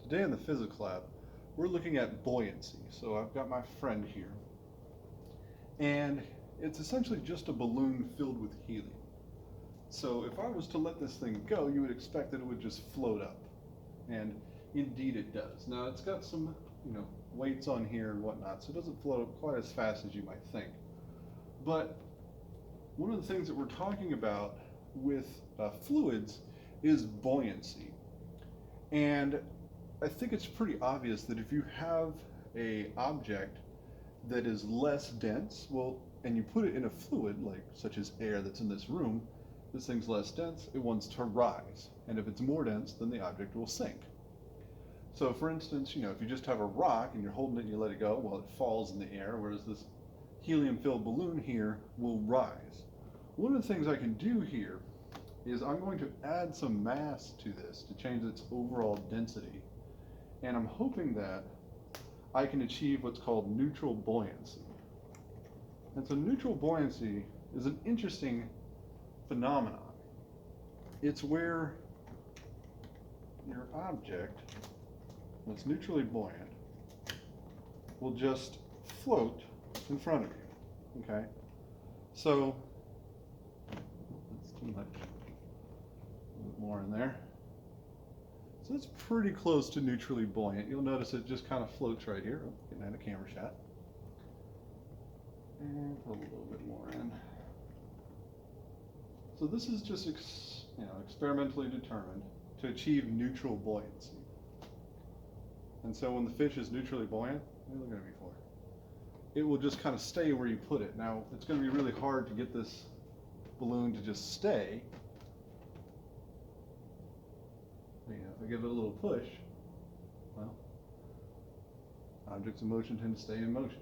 Today in the physics lab, we're looking at buoyancy. So I've got my friend here, and it's essentially just a balloon filled with helium. So if I was to let this thing go, you would expect that it would just float up. And indeed it does. Now it's got some, weights on here and whatnot, so it doesn't float up quite as fast as you might think. But one of the things that we're talking about with fluids is buoyancy. And I think it's pretty obvious that if you have a object that is less dense, well, and you put it in a fluid, like such as air that's in this room, this thing's less dense, it wants to rise. And if it's more dense, then the object will sink. So for instance, if you just have a rock and you're holding it and you let it go, well, it falls in the air, whereas this helium-filled balloon here will rise. One of the things I can do here is I'm going to add some mass to this to change its overall density. And I'm hoping that I can achieve what's called neutral buoyancy. And so neutral buoyancy is an interesting phenomenon. It's where your object that's neutrally buoyant will just float in front of you, okay? So, that's too much, a little bit more in there. So it's pretty close to neutrally buoyant. You'll notice it just kind of floats right here. Oh, getting out a camera shot. And put a little bit more in. So this is just experimentally determined to achieve neutral buoyancy. And so when the fish is neutrally buoyant, what are you looking at me for? It will just kind of stay where you put it. Now, it's going to be really hard to get this balloon to just stay. If I give it a little push, well, objects in motion tend to stay in motion.